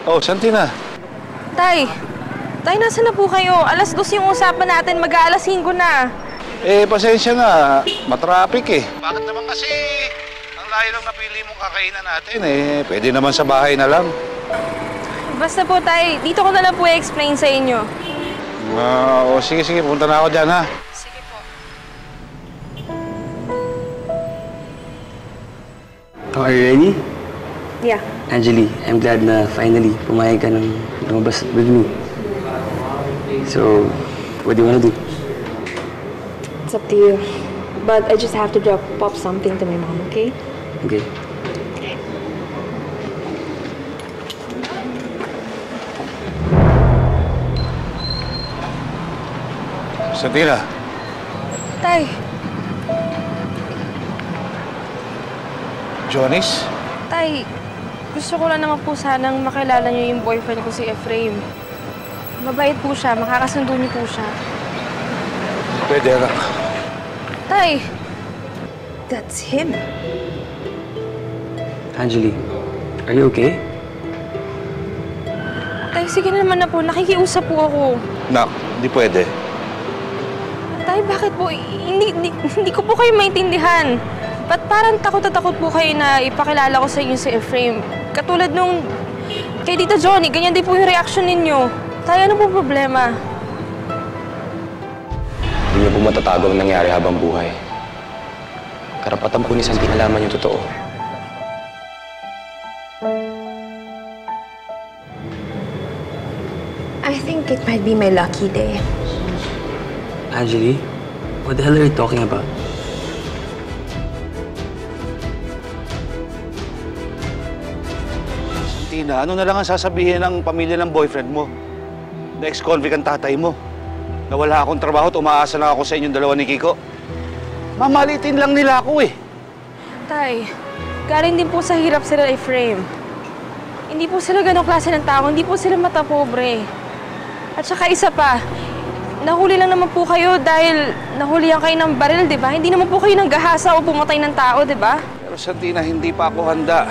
Oh, Santina. Tay, nasaan na po kayo? Alas 2 yung usapan natin, mag-aalas 5 na. Pasensya na. Matraffic eh. Bakit naman kasi ang layo lang napili mong kakainan natin pwede naman sa bahay na lang. Basta po, Tay, dito ko na lang po i-explain sa inyo. Sige, punta na ako dyan, ha? Sige po. Are you ready? Yeah. Angeli, I'm glad na finally pumayag ka ng lumabas with me. So, what do you wanna do? It's up to you. But I just have to drop off something to my mom, okay? Okay. Santina. Tay. Jonis? Tay, gusto ko lang naman po sanang makilala niyo yung boyfriend ko si Efraim. Mabait po siya, makakasundo niyo po siya. Pwede, anak. Tay! That's him. Angeli, are you okay? Tay, sige naman na po. Nakikiusap po ako. Nak, hindi pwede. Tay, bakit po? Hindi ko po kayo maintindihan. Ba't parang takot na takot po kayo na ipakilala ko sa inyo si Efraim? Katulad nung kay Tita Johnny, ganyan din po yung reaction ninyo. Tay, ano po problema? Hindi niyo po matatago ang nangyari habang buhay. Karapatan po ni Santi nalaman yung totoo. I think it might be my lucky day. Angeli, what the hell are you talking about? Santina, ano na lang ang sasabihin ng pamilya ng boyfriend mo? Na ex-convict ang tatay mo. Na wala akong trabaho at umaasa lang ako sa inyong dalawa ni Kiko. Mamalitin lang nila ako eh. Tay, galing din po sa hirap sila Efraim. Hindi po sila ganong klase ng tao, hindi po sila matapobre. At saka isa pa, nahuli lang naman po kayo dahil nahulihan kayo ng baril, di ba? Hindi naman po kayo nanggahasa o pumatay ng tao, di ba? Pero Santina, hindi pa ako handa.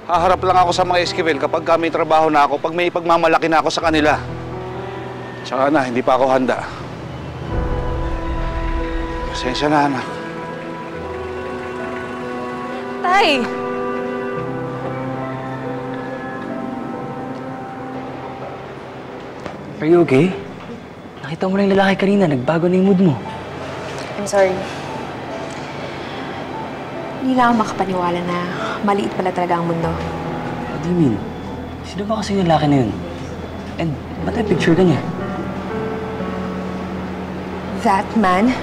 Haharap lang ako sa mga Esquivel kapag may trabaho na ako, pag may ipagmamalaki na ako sa kanila. Tsaka na, hindi pa ako handa. Pasensya na, anak. Tay! Are you okay? Nakita mo lang yung lalaki kanina, nagbago na yung mood mo. I'm sorry. Hindi lang ako makapaniwala na maliit pala talaga ang mundo. What do you mean? Sino ba kasi yung lalaki na yun? And ba't may picture ka niya? That man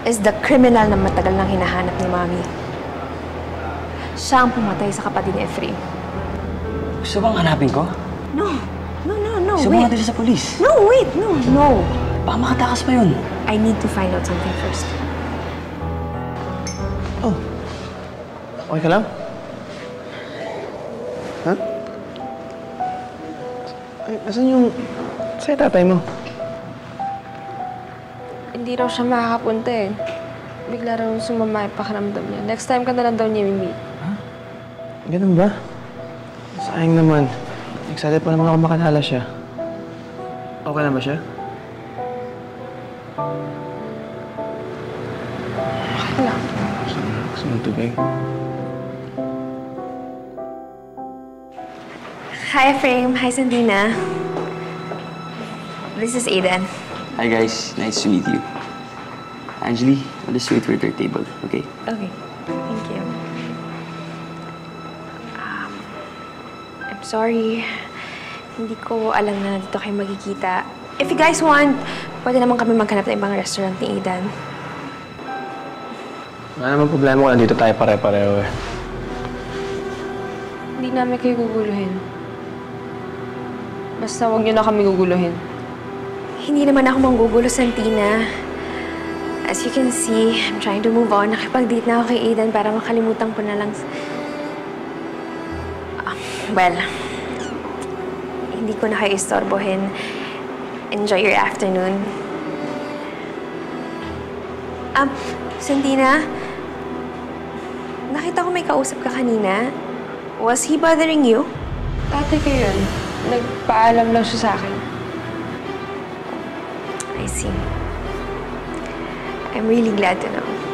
is the criminal na matagal nang hinahanap ni Mami. Siya ang pumatay sa kapatid ni Efraim. Gusto bang hanapin ko? No, Gusto mo wait. natin siya sa polis? No, wait, no. Baka makatakas pa yun. I need to find out something first. Oh. Okay ka lang? Ha? Ay, asan yung... Sa'yo tatay mo? Hindi raw siya makakapunta eh. Bigla raw sumama yung pakiramdam niya. Next time ka na lang daw niya i-meet. Ha? Ganun ba? Sayang naman. Excited pa naman ako makalala siya. Okay na ba siya? Wala. Gusto mo tubig? Hi, Efraim. Hi, Santina. This is Aiden. Hi guys, nice to meet you. Angeli, I'll just wait for your table, okay? Okay. Thank you. I'm sorry. Hindi ko alam na nandito kayo magkikita. If you guys want, pwede naman kami maghanap ng ibang restaurant ni Aidan. Wala naman problema kung nandito tayo pare-pareho eh. Hindi namin kayo guguluhin. Basta huwag niyo na kami guguluhin. Hindi naman ako manggugulo, Santina. As you can see, I'm trying to move on. Nakipag-date na ako kay Aidan para makalimutan ko na lang. Well, hindi ko na kayo istorbohin. Enjoy your afternoon. Santina, nakita ko may kausap ka kanina. Was he bothering you? Ate ko yun. Nagpaalam lang siya sa akin. I see. I'm really glad to know.